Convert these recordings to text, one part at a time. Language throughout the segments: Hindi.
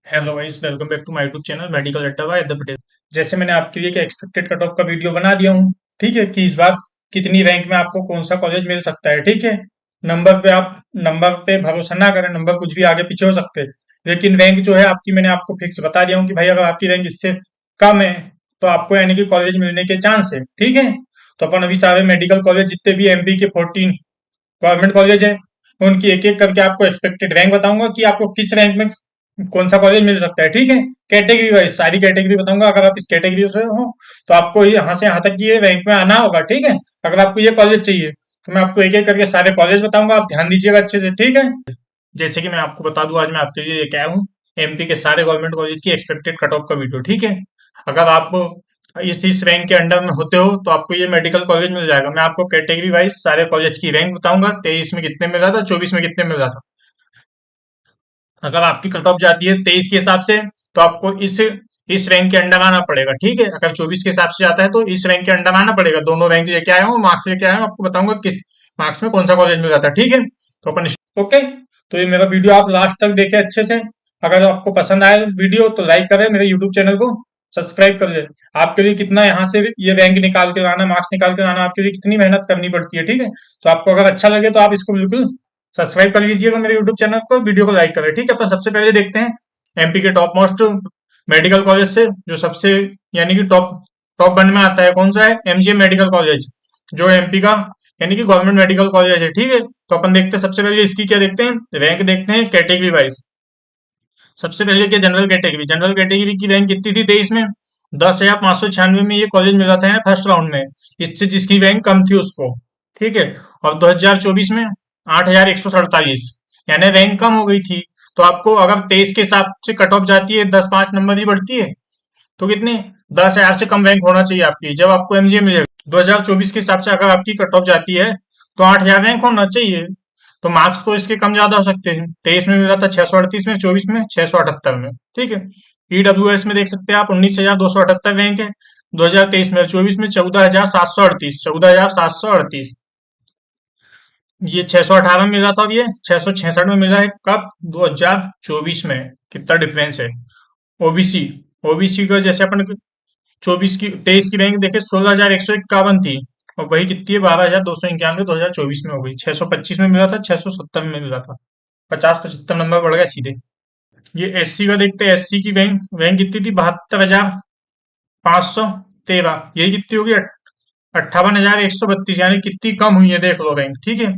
Hello guys, welcome back to my YouTube channel medical अड्डा बाय आदित्य पटेल। जैसे मैंने आपके लिए एक एक्सपेक्टेड कट ऑफ का वीडियो बना दिया हूँ। ठीक है कि इस बार कितनी रैंक में आपको कौन सा कॉलेज मिल सकता है। ठीक है, नंबर पे भरोसा ना करें, नंबर कुछ भी आगे पीछे हो सकते हैं, लेकिन रैंक जो है आपकी मैंने आपको फिक्स बता दिया हूँ कि भाई अगर आपकी रैंक इससे कम है तो आपको यानी कि कॉलेज मिलने के चांस है। ठीक है, तो अपन अभी सारे मेडिकल कॉलेज जितने भी एमपी के 14 गवर्नमेंट कॉलेज है उनकी एक एक करके आपको एक्सपेक्टेड रैंक बताऊंगा कि आपको किस रैंक में कौन सा कॉलेज मिल सकता है। ठीक है, कैटेगरी वाइज सारी कैटेगरी बताऊंगा। अगर आप इस कैटेगरी से हो तो आपको यहाँ से यहाँ तक ये रैंक में आना होगा। ठीक है, अगर आपको ये कॉलेज चाहिए तो मैं आपको एक एक करके सारे कॉलेज बताऊंगा, आप ध्यान दीजिएगा अच्छे से। ठीक है, जैसे कि मैं आपको बता दूं, आज मैं आपके लिए लेके आया हूँ एमपी के सारे गवर्नमेंट कॉलेज की एक्सपेक्टेड कट ऑफ का वीडियो। ठीक है, अगर आप इस रैंक के अंडर में होते हो तो आपको ये मेडिकल कॉलेज मिल जाएगा। मैं आपको कैटेगरी वाइज सारे कॉलेज की रैंक बताऊंगा, 23 में कितने मिल रहा था, 24 में कितने मिल रहा था। अगर आपकी कट ऑफ जाती है 23 के हिसाब से तो आपको इस रैंक के अंडर आना पड़ेगा। ठीक है, अगर 24 के हिसाब से जाता है तो इस रैंक के अंडर आना पड़ेगा। दोनों रैंक लेके आया हूँ, मार्क्स लेके आया हूँ, आपको बताऊंगा किस मार्क्स में कौन सा कॉलेज मिल जाता है। ठीक है, तो अपन ओके। तो ये मेरा वीडियो आप लास्ट तक देखें अच्छे से। अगर आपको पसंद आए वीडियो तो लाइक करें, मेरे यूट्यूब चैनल को सब्सक्राइब कर ले। आपके लिए कितना यहाँ से ये रैंक निकाल के लाना, मार्क्स निकाल के लाना, आपके लिए कितनी मेहनत करनी पड़ती है। ठीक है, तो आपको अगर अच्छा लगे तो आप इसको बिल्कुल सब्सक्राइब कर लीजिएगा मेरे यूट्यूब चैनल को, वीडियो को लाइक करें। ठीक है, अपन सबसे पहले देखते हैं एमपी के टॉप मोस्ट मेडिकल कॉलेज से, जो सबसे यानी कि टॉप टॉप वन में आता है। कौन सा है? एमजीएम मेडिकल कॉलेज, जो एमपी का यानी कि गवर्नमेंट मेडिकल कॉलेज है। ठीक है, तो अपन देखते हैं सबसे पहले इसकी क्या देखते हैं, रैंक देखते हैं कैटेगरी वाइज। सबसे पहले क्या, जनरल कैटेगरी की रैंक कितनी थी 23 में? 10,596 में ये कॉलेज मिला था फर्स्ट राउंड में, इससे जिसकी रैंक कम थी उसको। ठीक है, और 2024 में 8,147, यानी रैंक कम हो गई थी। तो आपको अगर 23 के हिसाब से कट ऑफ जाती है, 10 5 नंबर ही बढ़ती है, तो कितनी 10,000 से कम रैंक होना चाहिए आपकी जब आपको एमजीए मिलेगा। 2024 के हिसाब से अगर आपकी कट ऑफ जाती है तो 8,000 रैंक होना चाहिए। तो मार्क्स तो इसके कम ज्यादा हो सकते हैं। 23 में मिला था 638 में, 24 में 678 में। ठीक है, ईडब्ल्यूएस में देख सकते हैं आप 19,278 रैंक है 2023 में, 24 में 14,738, 14,738। ये 618 में मिला था, अब ये 666 में मिला है कब? 2024 में। कितना डिफरेंस है। ओबीसी ओबीसी का जैसे अपन 23 की रैंक देखे 16,151 थी, और वही कितनी है 12,291 2024 में हो गई। 625 में मिला था, 670 में मिला था, 50 75 नंबर बढ़ गया सीधे। ये एससी का देखते हैं, एससी की रैंक रैंक कितनी थी? 72,513, यही कितनी होगी? 58,132, यानी कितनी कम हुई है, देख लो रैंक। ठीक है,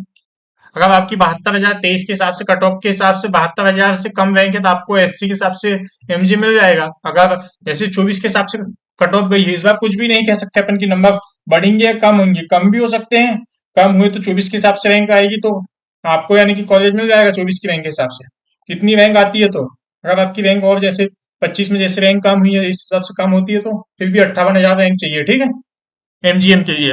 अगर आपकी 72,023 के हिसाब से कट ऑफ के हिसाब से 72,000 से कम रैंक है तो आपको एससी के हिसाब से एमजी मिल जाएगा। अगर जैसे 24 के हिसाब से कट ऑफ गई है, इस बार कुछ भी नहीं कह सकते अपन की नंबर बढ़ेंगे या कम होंगे, कम भी हो सकते हैं। कम हुए तो 24 के हिसाब से रैंक आएगी तो आपको यानी कि कॉलेज मिल जाएगा 24 की रैंक के हिसाब से। कितनी रैंक आती है तो अगर आपकी रैंक और जैसे 25 में जैसे रैंक कम हुई है, इस हिसाब से कम होती है तो फिर भी 58,000 रैंक चाहिए। ठीक है, एमजीएम के लिए।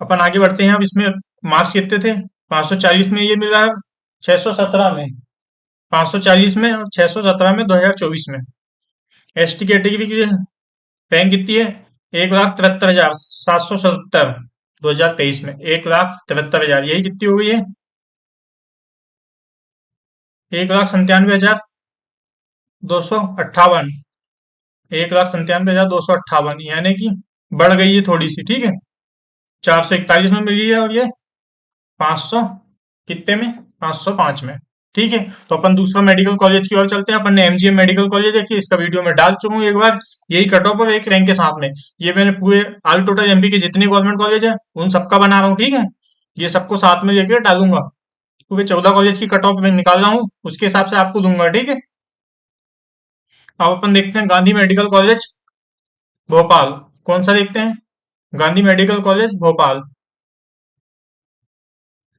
अपन आगे बढ़ते हैं। अब इसमें मार्क्स कितने थे? 540 में ये मिला है, 617 में, 540 में और 617 में 2024 में। एसटी कैटेगरी की रैंक कितनी है? 1,73,777 2023 में, 1,73,000, यही कितनी हो गई है? 1,97,258, 1,97,258, यानी कि बढ़ गई है थोड़ी सी। ठीक है, 441 में मिली है, और ये 500 कितने में? 505 में। ठीक है, तो अपन दूसरा मेडिकल कॉलेज की ओर चलते हैं। अपन ने एमजीएम मेडिकल कॉलेज देखिए, इसका वीडियो मैं डाल चुका हूँ एक बार, यही कट ऑफ और एक रैंक के साथ में। ये मैंने पूरे ऑल टोटल एमपी के जितने गवर्नमेंट कॉलेज है उन सबका बना रहा हूँ। ठीक है, ये सबको साथ में लेके डालूंगा, पूरे 14 कॉलेज की कट ऑफ में निकाल रहा हूँ, उसके हिसाब से आपको दूंगा। ठीक है, अब अपन देखते हैं गांधी मेडिकल कॉलेज भोपाल। कौन सा देखते हैं? Gandhi medical college Bhopal.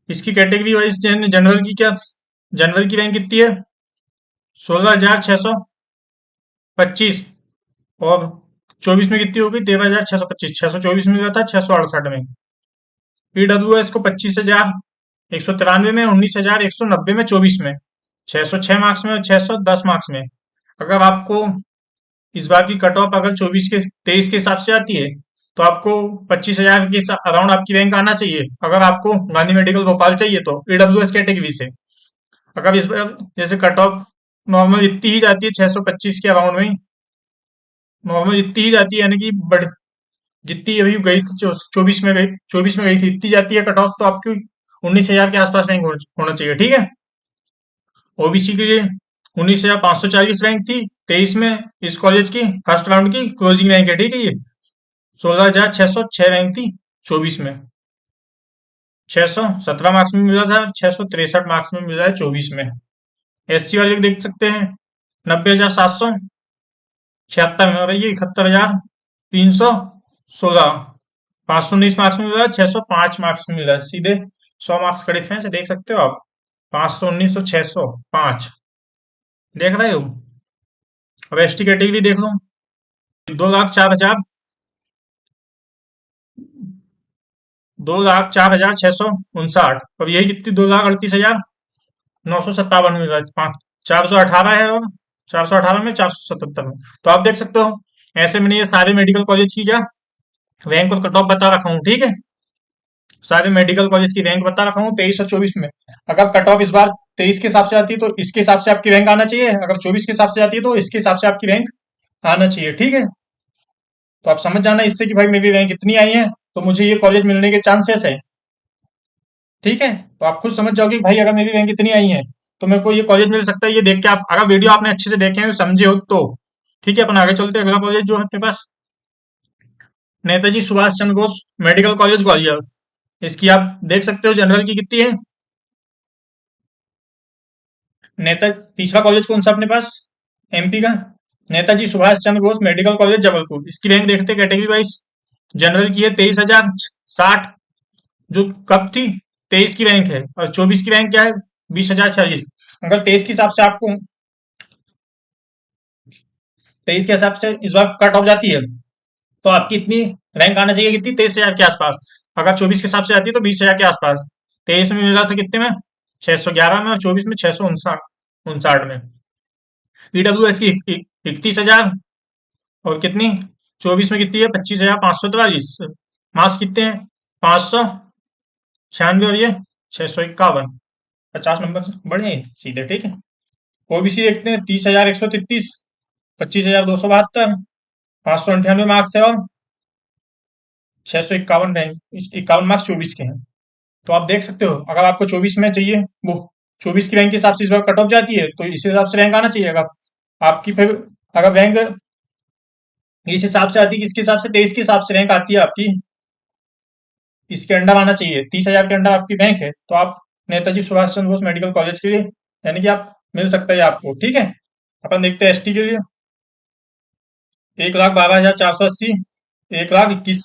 इसकी कैटेगरी वाइज जनरल की क्या, जनरल की रैंक कितनी है? 16,625, और 24 में कितनी होगी? 13,625, 624 में मिला था, 668 में। ईडब्ल्यूएस को 25,193 में, 19,190 में, 24 में, 606 मार्क्स में और 610 मार्क्स में। अगर आपको इस बार की कट ऑफ अगर 23 के हिसाब से आती है तो आपको 25,000 के अराउंड आपकी रैंक आना चाहिए, अगर आपको गांधी मेडिकल भोपाल चाहिए तो ईडब्ल्यूएस कैटेगरी से। अगर इस बार जैसे कट ऑफ नॉर्मल इतनी ही जाती है 625 के अराउंड में, नॉर्मल इतनी ही जाती है, यानी कि बढ़ जितनी अभी गई थी 24 में गई थी, इतनी जाती है कट ऑफ, तो आपकी 19,000 के आसपास रैंक होना चाहिए, ठीक है। ओबीसी के लिए 19,540 रैंक थी 23 में, इस कॉलेज की फर्स्ट राउंड की क्लोजिंग रैंक है, ठीक है। ये 16,606 रैंक थी 24 में, 617 मार्क्स में मिला था, 663 मार्क्स में मिला है 24 में। एससी वाले को देख सकते हैं, 90,776 में, और ये 71,316, 519 मार्क्स में मिला है, 605 मार्क्स में मिला है, सीधे 100 मार्क्स का डिफरेंस है, देख सकते हो आप। 519 और 605 देख रहे हो। अब एसटी कैटेगरी देख लो, 2,04,659, और यही कितनी, 2,38,957 में मिला है, 418 है, और 418 में 477 में। तो आप देख सकते हो, ऐसे मैंने ये सारे मेडिकल कॉलेज की क्या रैंक और कट ऑफ बता रखा हूँ, ठीक है। सारे मेडिकल कॉलेज की रैंक बता रखा हूँ 23 और 24 में। अगर कट ऑफ इस बार 23 के हिसाब से आती है तो इसके हिसाब से आपकी रैंक आना चाहिए, अगर 24 के हिसाब से आती है तो इसके हिसाब से आपकी रैंक आना चाहिए, ठीक है। तो आप समझ जाना इससे कि भाई मेरी रैंक इतनी आई है तो मुझे ये कॉलेज मिलने के चांसेस है, ठीक है। तो आप खुद समझ जाओगे कि भाई अगर मेरी रैंक इतनी आई है तो मेरे को ये कॉलेज मिल सकता है, ये देख के आप, अगर वीडियो आपने अच्छे से देखे हैं समझे हो तो, ठीक है। अपन आगे चलते हैं, अगला कॉलेज जो है अपने पास नेताजी सुभाष चंद्र बोस मेडिकल कॉलेज ग्वालियर। इसकी आप देख सकते हो जनरल की कितनी है। नेता तीसरा कॉलेज कौन सा अपने पास एमपी का, नेताजी सुभाष चंद्र बोस मेडिकल कॉलेज जबलपुर। इसकी रैंक देखते हैं कैटेगरी वाइज। जनरल की है 23,060, जो कब थी 23 की रैंक है, और 24 की रैंक क्या है 20,046। अगर 23 के हिसाब से आपको 23 के हिसाब से इस बार कट ऑफ जाती है तो आपकी इतनी रैंक आना चाहिए, कितनी 23,000 के आसपास। अगर 24 के हिसाब से आती है तो 20,000 के आसपास। 23 में मिला था कितने में 611 में, और 24 में 659 में। ईडब्ल्यू एस की 31,000, और कितनी 24 में कितनी है 25,543। मार्क्स कितने हैं 596, और ये 651, 50 नंबर बढ़े सीधे, ठीक है। ओबीसी देखते हैं 30,133, 25,272, 598 मार्क्स है, और 651 रैंक, 51 मार्क्स 24 के हैं। तो आप देख सकते हो, अगर आपको 24 में चाहिए, वो 24 की रैंक के हिसाब से इस बार कट ऑफ जाती है तो इस हिसाब से रैंक आना चाहिए। अगर आपकी फिर अगर रैंक इस हिसाब से आती है, किसके हिसाब से 23 के हिसाब से रैंक आती है आपकी, इसके अंडर आना चाहिए, 30,000 के अंडर आपकी रैंक है तो आप नेताजी सुभाष चंद्र बोस मेडिकल कॉलेज के लिए, यानी कि आप मिल सकता है आपको, ठीक है। अपन देखते हैं एसटी के लिए, 1,12,480, 1,21,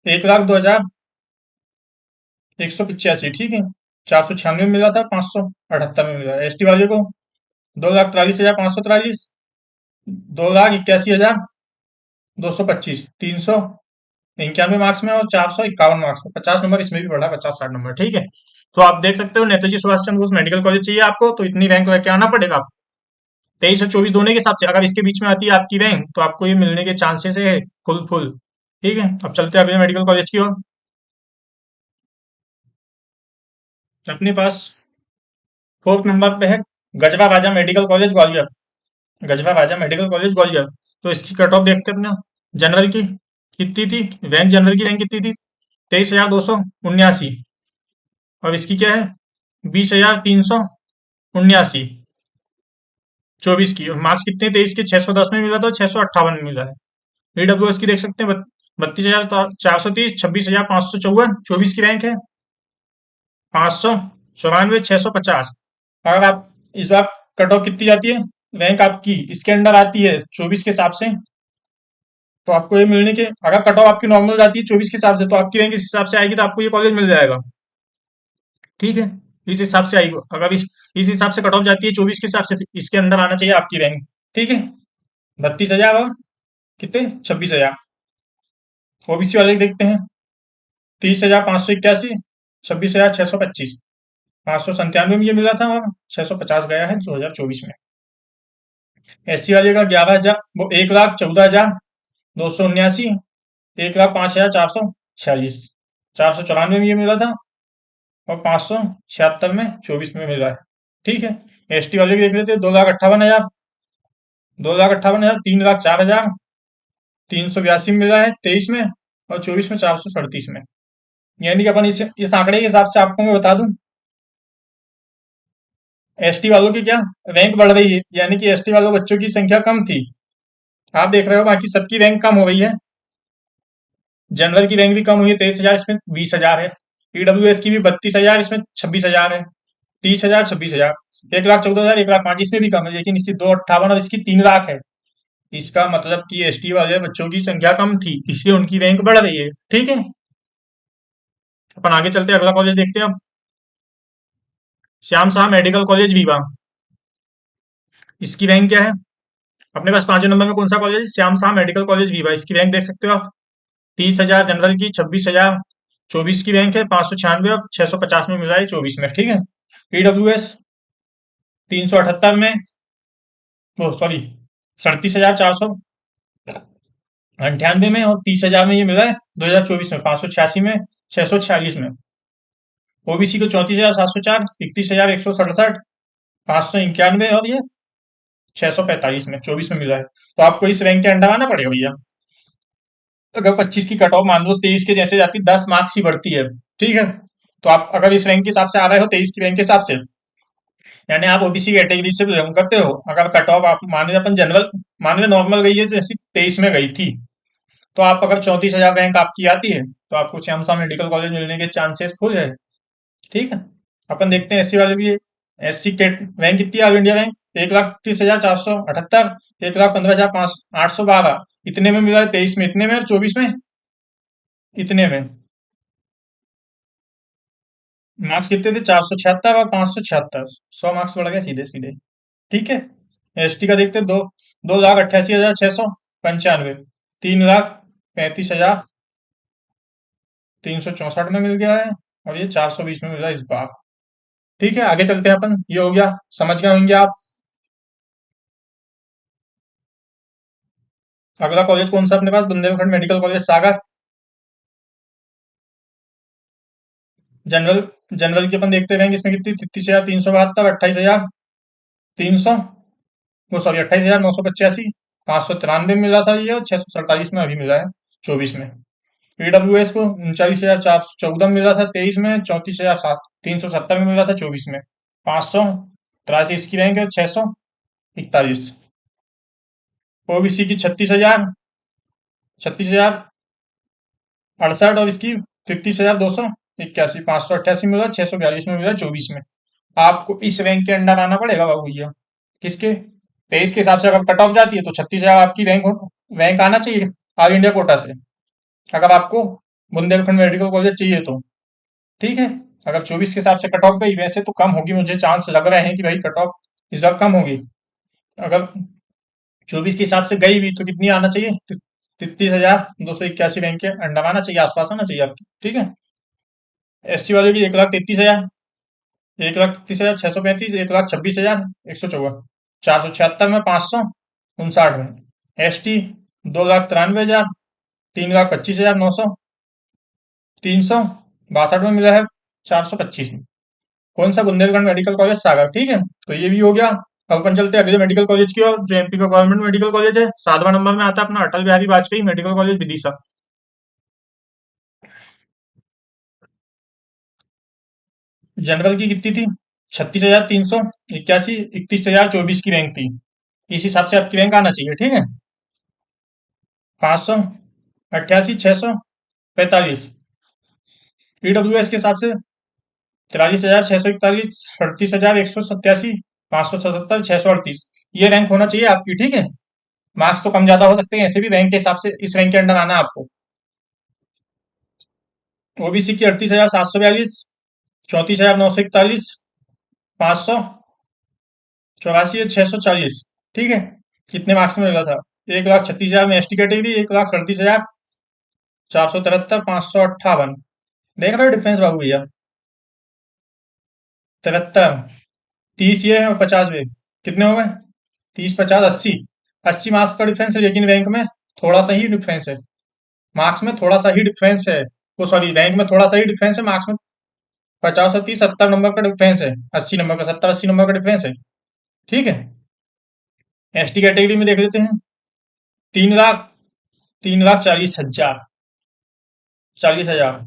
1,02,185, ठीक है। 496 में मिला था, 578 में मिला। एसटी वाले को 2,43,543, 2,81,225, 391 मार्क्स में, और 451 मार्क्स में, 50 नंबर इसमें भी बढ़ा, 50-60 नंबर, ठीक है। तो आप देख सकते हो नेताजी सुभाष चंद्र बोस मेडिकल कॉलेज चाहिए आपको तो इतनी रैंक लेके आना पड़ेगा आपको। 23 और 24 दोनों के हिसाब से, अगर इसके बीच में आती है आपकी रैंक तो आपको ये मिलने के चांसेस है फुल फुल, ठीक है। अब चलते हैं अभी मेडिकल कॉलेज की ओर। अपने पास फोर्थ नंबर पे है गजवा राजा मेडिकल कॉलेज ग्वालियर, गजवा राजा मेडिकल कॉलेज ग्वालियर। तो इसकी कट ऑफ देखते हैं अपने, जनरल की कितनी थी रैंक, जनरल की रैंक कितनी थी 23,279, और इसकी क्या है 20,379, 24 की। और मार्क्स कितने 23 के 610 में मिला था, 658 में मिला है। ईडब्ल्यू एस की देख सकते हैं 32,430, 26,554, 24 की रैंक है, 594, 650। अगर आप इस बार कट ऑफ कितनी जाती है रैंक आपकी इसके अंडर आती है 24 के हिसाब से, तो आपको ये मिलने के, अगर कट ऑफ आपकी नॉर्मल जाती है 24 के हिसाब से तो आपकी रैंक इस हिसाब से आएगी, तो आपको ये कॉलेज मिल जाएगा, ठीक है। इस हिसाब से आएगी, अगर इस हिसाब से कट ऑफ जाती है 24 के हिसाब से तो इसके अंदर आना चाहिए आपकी रैंक, ठीक है। 32,000 और कितने 26,000। ओबीसी वाले देखते हैं 30,581, 26,625, 597 में ये मिला था, और 650 गया है 2024 में। एससी वाले का 11,000, वो 1,14,279, 1,05,446, 494 में ये मिला था, और 576 में 24 में मिला है, ठीक है। एसटी वाले की देख लेते हैं, 2,58,000, 2,58,000, 3,04,000, 382 में मिला है 23 में, और 24 में 437 में। यानी कि अपन इस आंकड़े के हिसाब से आपको मैं बता दूं, एसटी वालों की क्या रैंक बढ़ रही है, यानी कि एसटी वालों बच्चों की संख्या कम थी। आप देख रहे हो बाकी सबकी रैंक कम हो गई है। जनरल की रैंक भी कम हुई है 23,000, इसमें 20,000 है। ईडब्ल्यूएस की भी 32,000, इसमें 26,000 है। 30,000, 26,000, 1,14,000, 1,05,000, इसमें भी कम है, लेकिन इसकी 2,58 और इसकी 3,00,000 है। इसका मतलब कि एसटी वाले बच्चों की संख्या कम थी, इसलिए उनकी रैंक बढ़ रही है। ठीक है, अपन आगे चलते हैं, अगला कॉलेज देखते हैं अब। श्याम शाह मेडिकल कॉलेज रीवा, इसकी रैंक क्या है? अपने पास पांचवें नंबर में कौन सा कॉलेज है? Shyam Shah medical college Rewa. इसकी रैंक देख सकते हो आप, 30,000 जनरल की, 26,000, 24 की रैंक है, 596, और 650 में मिला है 24 में। ठीक है, ईडब्ल्यूएस 378 में, वो सॉरी 37,498 में, और 30,000 में ये मिला है 2024 में, 586 में, 646 में। ओबीसी को 34,704, 31,167, 591, और ये 645 में, 24 में मिला है। तो आपको इस रैंक के अंडर आना पड़ेगा भैया। अगर 25 की कट ऑफ मान लो 23 के जैसे जाती, 10 मार्क्स ही बढ़ती है। ठीक है, तो आप अगर इस रैंक के हिसाब से आ रहे हो 23 की रैंक के हिसाब से, यानी आप ओबीसी कैटेगरी से बिलोंग करते हो। अगर कट ऑफ आप मान लीजिए अपन जनरल, मान लीजिए नॉर्मल गई है जैसे 23 में गई थी, तो आप अगर 34,000 रैंक आपकी आती है, तो आपको श्यामसा मेडिकल कॉलेज मिलने के चांसेस फुल है। ठीक है, अपन देखते हैं एससी वाले की। एससी के रैंक कितनी है? ऑल इंडिया रैंक 1,30,478, 1,15,812, इतने में मिला है 23 में, इतने में, और 24 में इतने में। मार्क्स कितने थे? 476 और 576, 100 मार्क्स बढ़ गए सीधे सीधे। ठीक है, एसटी का देखते हैं, 2,88,695, 3,35,364 में मिल गया है, और ये 420 में मिला है इस बार। ठीक है, आगे चलते हैं अपन, ये हो गया, समझ गए होंगे आप। अगला कॉलेज कौन सा अपने पास? बुंदेलखंड मेडिकल कॉलेज सागर। जनरल, जनरल की अपन देखते रहेंगे, इसमें कितनी? 33,372, 28,300, वो सॉरी 28,985, 593 में मिला था ये, और 647 में अभी मिला है 24 में। ईडब्ल्यूएस को 39,414 में मिला था 23 में, 34,370 में मिला था 24 में, 583 इसकी रैंक है, 641। ओबीसी की 36,068, और इसकी 33,281, 588 में मिला, 642 में मिला 24 में। आपको इस रैंक के अंडर आना पड़ेगा बाबू भैया। किसके? 23 के हिसाब से अगर कट ऑफ जाती है तो 36,000 आपकी रैंक आना चाहिए ऑल इंडिया कोटा से, अगर आपको बुंदेलखंड मेडिकल कॉलेज चाहिए तो। ठीक है, अगर 24 के हिसाब से कट ऑफ गई, वैसे तो कम होगी, मुझे चांस लग रहे हैं कि भाई कट ऑफ इस बार कम होगी। अगर 24 के हिसाब से गई भी तो कितनी आना चाहिए? 33,281 रैंक के अंडर आना चाहिए, आसपास आना चाहिए आपकी। ठीक है, एससी वाले की 1,33,000, 1,33,635, 1,26,154, 476 में, 559 में। एसटी 2,93,000, 3,25,900, 362 में मिला है 425 में। कौन सा? बुंदेलखंड मेडिकल कॉलेज सागर। ठीक है, तो ये भी हो गया। अब अपन चलते हैं अगले मेडिकल कॉलेज की ओर, जो एमपी का गवर्नमेंट मेडिकल कॉलेज है। 7वां नंबर में आता है अपना Atal Bihari Vajpayee medical college Vidisha. General की कितनी थी? 36,381, 31,024 की रैंक थी। इस हिसाब से आपकी रैंक आना चाहिए। ठीक है, 588, 645। ईडब्ल्यूएस के हिसाब से 43,641, 38,187, 577, 638, ये रैंक होना चाहिए आपकी। ठीक है, मार्क्स तो कम ज्यादा हो सकते हैं, ऐसे भी रैंक के हिसाब से इस रैंक के अंडर आना है आपको। ओबीसी की 38,742, 34,941, 584, 640। ठीक है, कितने मार्क्स में मिला था? 1,36,000 में एसटी कैटेगरी, 1,37,473, 558। देख रहे हो डिफरेंस बाबू भैया? 73, 30 ये और 50 वे, कितने हो गए? 30, 50, 80, 80 मार्क्स का डिफरेंस है, लेकिन रैंक में थोड़ा सा ही डिफरेंस है। मार्क्स में थोड़ा सा ही डिफरेंस है, वो सॉरी रैंक में थोड़ा सा ही डिफरेंस है, मार्क्स में 50 और 30, 70 नंबर का डिफरेंस है, 80 नंबर का, 70-80 नंबर का डिफरेंस है। ठीक है। एसटी कैटेगरी में देख लेते हैं। 3 लाख, 3,40,000, 40,000,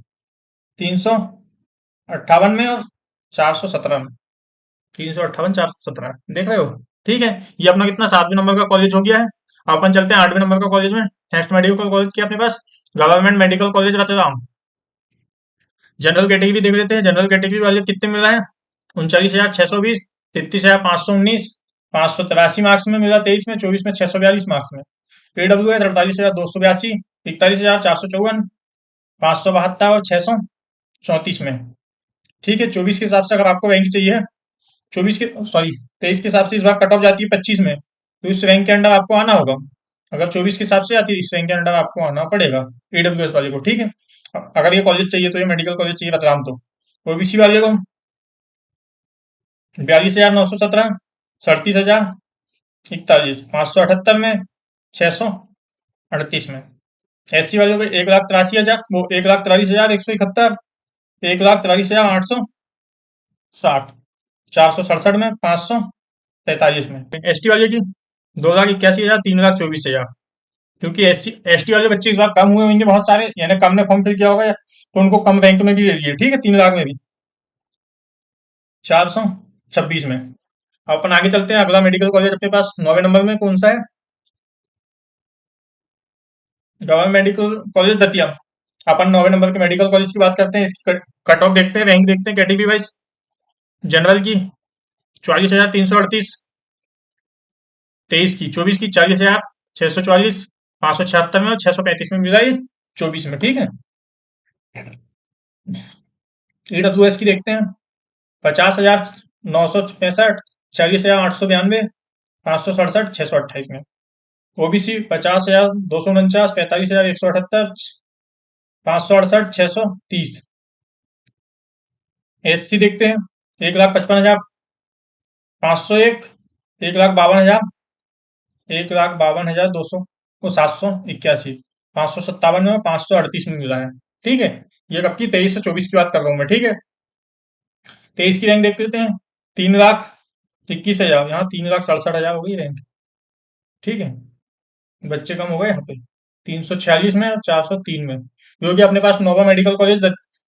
358 में और 417 में। 358, 417 देख रहे हो। ठीक है। ये अपना कितना 7वें नंबर का कॉलेज हो गया है। अब अपन चलते हैं 8वें नंबर का कॉलेज में। नेक्स्ट मेडिकल कॉलेज की अपने पास government medical college Ratlam. General category देख लेते हैं। जनरल कैटेगरी वाले कितने मिल रहे हैं? 39,620, 33,519, 583 मार्क्स में मिला 23 में, 24 में 642 मार्क्स में। AWS 48,282, 41,454, 572 और 634 में। ठीक है। 24 के हिसाब से अगर आपको रैंक चाहिए, 24 के सॉरी 23 के हिसाब से इस बार कट ऑफ जाती है 25 में, तो इस रैंक के अंडर आपको आना होगा। अगर 24 के हिसाब से आती है इस रैंक के अंडर आपको आना पड़ेगा AWS वाले को। ठीक है। अगर ये कॉलेज चाहिए तो, ये मेडिकल कॉलेज चाहिए रतलाम, तो OBC वाले को 42,917, 37,041, 578 में, 638 में। SC वाले को 1,83,000, वो 1,43,171, 1,43,860, 467 में, 543 में। ST वाले की 2,81,000, 3,24,000। क्योंकि ST वाले बच्चे इस बार कम हुए होंगे बहुत सारे, यानी कम ने फॉर्म फिल किया होगा, तो उनको कम रैंक में भी ले लिए। ठीक है। 3 लाख में भी 426 में। अब अपन आगे चलते हैं। अगला मेडिकल कॉलेज अपने पास 9वें नंबर में कौन सा है? Government medical college Datia. अपन 9वें नंबर के मेडिकल कॉलेज की बात करते हैं। इसकी कट ऑफ देखते हैं, रैंक देखते हैं कैटेगरी वाइज। जनरल की 44,338, 23 की 24 की 40,644, 576 में और 635 में मिला ये 24 में। ठीक है। EWS की देखते हैं। 50,965, 40,892, 567, 628 में। OBC 50,249, 45,178, 568, 630। SC देखते हैं। 1,55,501, 1,52,000, 1,52,200 को 781, 557 में, 538 में मिला है। ठीक है। ये कब की? 23 से 24 की बात कर रहा हूँ मैं। ठीक है। 23 की रैंक देख लेते हैं। 3,21,000, यहाँ 3,67,000 हो गई रैंक। ठीक है। बच्चे कम हो गए यहाँ पे। 346 में और 403 में, जो कि अपने पास नोवा मेडिकल कॉलेज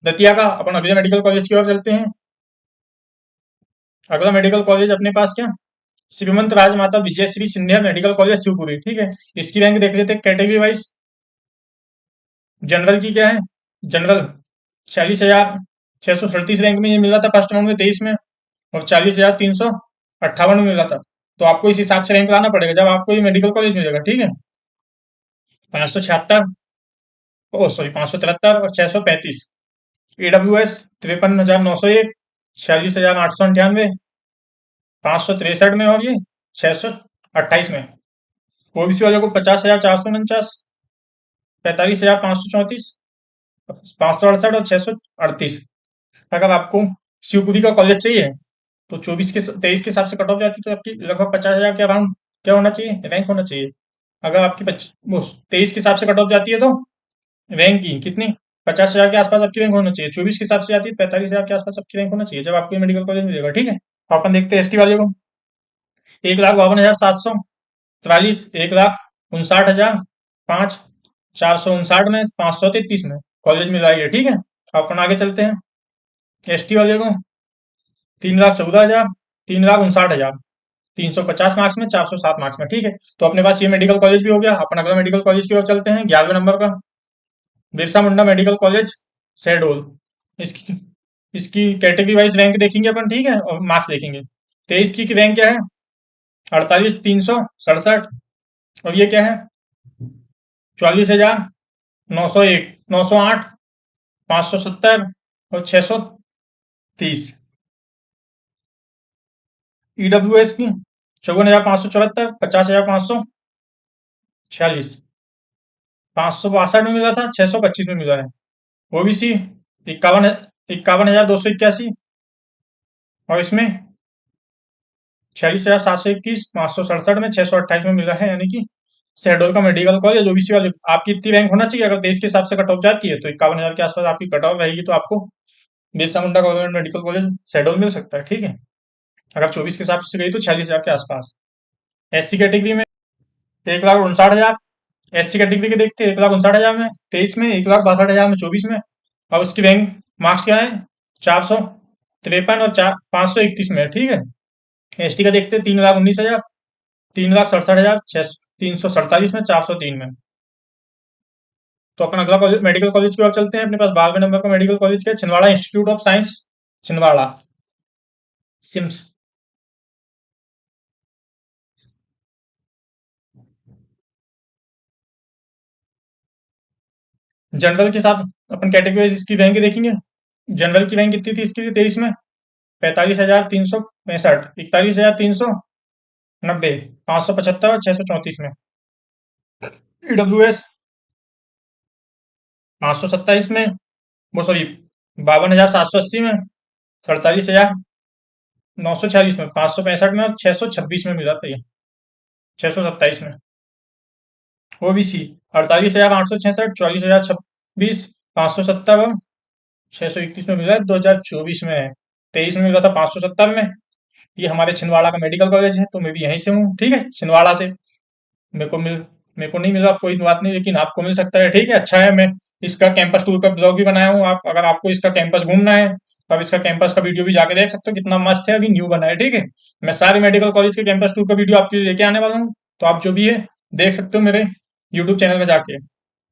दतिया का। अपन अगले मेडिकल कॉलेज की ओर चलते हैं। अगला मेडिकल कॉलेज अपने पास क्या? श्रीमंत राजमाता विजयश्री सिंधिया मेडिकल कॉलेज शिवपुरी। ठीक है। इसकी रैंक देख लेते हैं कैटेगरी वाइज। जनरल की क्या है? जनरल 46,637 रैंक में ये मिला था फर्स्ट राउंड में 23 में, और 40,358 में मिला था। तो आपको इस हिसाब से रैंक लाना पड़ेगा जब आपको ये मेडिकल कॉलेज मिलेगा। ठीक है। 576, ओ सॉरी 573 और 635। AWS 53,901, 46,898, 563 में, और ये 628 में। OBC वाले को 50,449, 45,534, 568 और 638। अगर आपको शिवपुरी का कॉलेज चाहिए तो 23 के हिसाब से कट ऑफ जाती है, तो आपकी लगभग 50,000 के अराउंड क्या होना चाहिए? रैंक होना चाहिए। अगर आपकी 23 के हिसाब से कट ऑफ जाती है तो रैंक की कितनी? 50,000 के आसपास आपकी रैंक होना चाहिए। 24 के हिसाब से जाती है 45,000 के आसपास आपकी रैंक होना चाहिए जब आपको मेडिकल कॉलेज मिलेगा। ठीक है। तो अपन देखते हैं ST वाले को। 1,52,743, 1,59,005, 459 में, 533 में कॉलेज मिला है। ठीक है। अपन आगे चलते हैं। ST वाले को 3,14,000, 3,59,000, 350 मार्क्स में, 407 मार्क्स में। ठीक है। तो अपने पास ये मेडिकल कॉलेज भी हो गया। अपन अगला मेडिकल कॉलेज की ओर चलते हैं। 11वें नंबर का बिरसा मुंडा मेडिकल कॉलेज शहडोल। इसकी इसकी कैटेगरी वाइज रैंक देखेंगे अपन। ठीक है। और मार्क्स देखेंगे। 23 की रैंक क्या है? 48,367। और ये क्या है? 44,901, 908, 570 और 630। EWS की 54,574, 50,546, 562 में मिला था, 625 में मिला है। OBC 51,281, और इसमें 46,721, 567 में, 628 में मिला है। यानी कि शहडोल का मेडिकल कॉलेज OBC वाले आपकी इतनी रैंक होना चाहिए। अगर देश के हिसाब से कट ऑफ जाती है तो 51,000 के आसपास आपकी कट ऑफ रहेगी, तो आपको Birsa Munda government medical college Shahdol मिल सकता है। ठीक है। अगर 24 के हिसाब से गई तो 46,000 के आसपास। एससी कैटेगरी में 1,59,000। एससी कैटेगरी के देखते 1,59,000 में 23 में, 1,62,000 में 24 में। और उसकी रैंक मार्क्स क्या है? 453 और 531 में, ठीक है। एसटी का देखते 3,19,000, 3,67,000, 347 में, 403 में। तो अपना अगला कॉलेज मेडिकल कॉलेज की ओर चलते हैं। अपने पास 12वें नंबर का मेडिकल कॉलेज क्या है? Chhindwara institute of science, Chhindwara, CIMS. General के साथ अपन कैटेगरी इसकी रैंक देखेंगे। जनरल की रैंक कितनी थी इसकी? 23 में 45,365, 41,390, 575 और 634 में। ईडब्ल्यूएस 527 में, वो सॉरी 52,780 में, 47,946 में, 565 में और 626 में मिला था ये, 627 में। ओबीसी 48,866, 44,026, 570 और 621 में मिला, 2024 में है। 23 में मिला था 570 में। ये हमारे छिंदवाड़ा का मेडिकल कॉलेज है, तो मैं भी यहीं से हूँ, ठीक है, छिंदवाड़ा से। मेरे को मिल मेरे को नहीं मिला, कोई बात नहीं, लेकिन आपको मिल सकता है, ठीक है। अच्छा है, मैं इसका कैंपस टूर का ब्लॉग भी बनाया हूँ। आप अगर आपको इसका कैंपस घूमना है तो आप इसका कैंपस का वीडियो भी जाके देख सकते हो, कितना मस्त है, अभी न्यू बना है, ठीक है। मैं सारे मेडिकल कॉलेज के कैंपस टूर का वीडियो आपके लिए लेके आने वाला हूँ, तो आप जो भी है देख सकते हो मेरे यूट्यूब चैनल में जाके।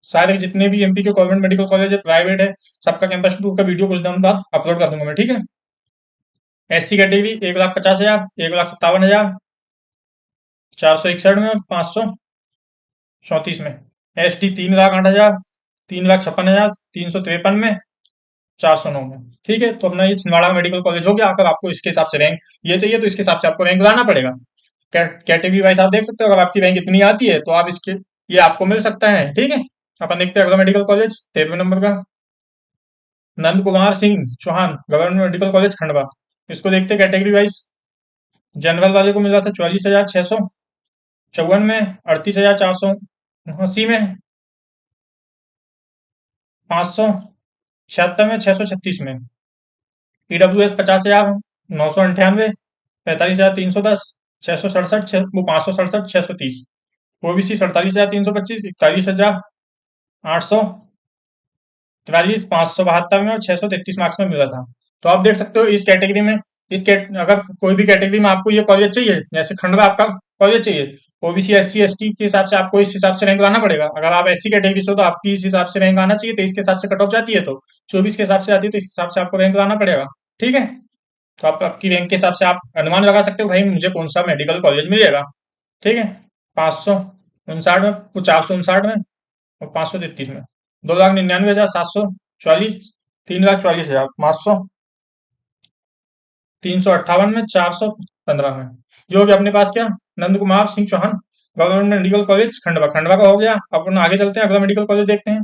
सारे जितने भी एमपी के गवर्नमेंट मेडिकल कॉलेज है, प्राइवेट है, सबका कैंपस टूर का वीडियो कुछ दिन बाद अपलोड कर दूंगा मैं, ठीक है। एससी कैटेगरी 1,50,000, 1,57,000, 461 में, 534 में। एसटी 3,08,000, 3,56,000, 353 में, 409 में, ठीक है। तो अपना ये छिंदवाड़ा मेडिकल कॉलेज हो गया। अगर आपको इसके हिसाब से रैंक ये चाहिए तो इसके हिसाब से आपको रैंक लाना पड़ेगा। कैटेगरी वाइज आप देख सकते हो, अगर आपकी रैंक इतनी आती है तो आप इसके ये आपको मिल सकता है, ठीक है। अपन देखते हैं अगला मेडिकल कॉलेज 13वें नंबर का, Nand Kumar Singh Chouhan government medical college Khandwa. इसको देखते हैं कैटेगरी वाइज। जनरल वाले को मिला था 44,654 में, 38,480 में, 576 में, 636 में। ईडब्ल्यूएस 50,998, 45,310, 667, वो 567, 630। ओबीसी 47,325, 41,843, 572 में और 633 मार्क्स में मिला था। तो आप देख सकते हो इस कैटेगरी में, अगर कोई भी कैटेगरी में आपको ये कॉलेज चाहिए, जैसे खंडवा आपका कॉलेज चाहिए, ओबीसी एससी एसटी के हिसाब से आपको इस हिसाब से रैंक लाना पड़ेगा। अगर आप एससी कैटेगरी से हो तो आपकी इस हिसाब से रैंक आना चाहिए, 23 के हिसाब से कट ऑफ जाती है, तो 24 के हिसाब से आती है, तो इस हिसाब से आपको रैंक लाना पड़ेगा, ठीक है। तो आप आपकी रैंक के हिसाब से आप अनुमान लगा सकते हो भाई मुझे कौन सा मेडिकल कॉलेज मिलेगा, ठीक है। 559 में, वो 459 में और 533 में। 2,99,744, 3,44,000, 500, 358 में, 415 में। जो भी अपने पास क्या, Nand Kumar Singh Chouhan government medical college Khandwa, Khandwa का हो गया। अपन आगे चलते हैं, अगला मेडिकल कॉलेज देखते हैं।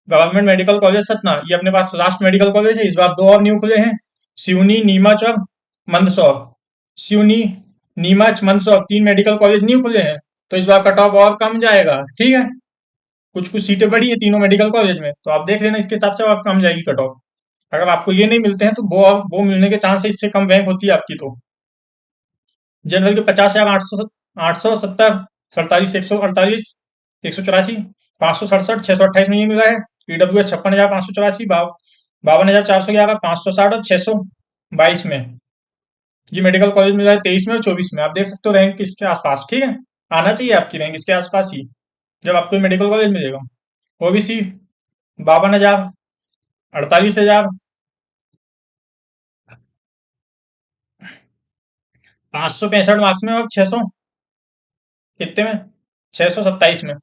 गवर्नमेंट मेडिकल कॉलेज सतना, ये अपने पास लास्ट मेडिकल कॉलेज है। इस बार दो और न्यू खुले हैं, सिवनी, नीमच और मंदसौर। सिवनी, नीमच, मंदसौर, तीन मेडिकल कॉलेज न्यू खुले हैं, तो इस बार कट ऑफ और कम जाएगा, ठीक है। कुछ कुछ सीटें बढ़ी है तीनों मेडिकल कॉलेज में, तो आप देख लेना, इसके हिसाब से और कम जाएगी कट ऑफ। अगर आपको ये नहीं मिलते हैं तो वो मिलने के चांस है, इससे कम रैंक होती है आपकी। तो जनरल के 50,800, 870, 47, 148, 184, 567, 628 में ये मिला है। ईडब्ल्यू 56,584, 52,411, 560 और 622 में ये मेडिकल कॉलेज मिला है। 23 में और 24 में आप देख सकते हो रैंक इसके आसपास, ठीक है। आना चाहिए आपकी रैंक इसके आसपास ही, जब आपको मेडिकल कॉलेज मिलेगा। ओबीसी 52,000, 48,000, 565 मार्क्स में और 600 कितने में, 627 में।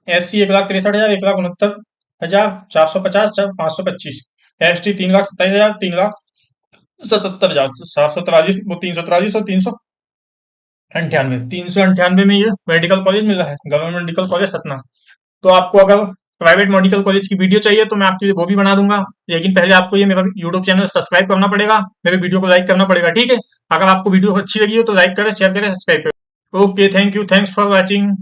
एससी 1,63,000, 1,69,000, 450, 525। एसटी 3,27,000, 3,77,000, 743, वो 343 और 398, 398 में ये मेडिकल कॉलेज मिला है, गवर्नमेंट मेडिकल कॉलेज सतना। तो आपको अगर प्राइवेट मेडिकल कॉलेज की वीडियो चाहिए तो मैं आपके लिए वो भी बना दूंगा, लेकिन पहले आपको ये मेरा यूट्यूब चैनल सब्सक्राइब करना पड़ेगा, मेरे वीडियो को लाइक करना पड़ेगा, ठीक है। अगर आपको वीडियो अच्छी लगी हो तो लाइक करें, शेयर करें, सब्सक्राइब करें। Okay, thank you, thanks for watching.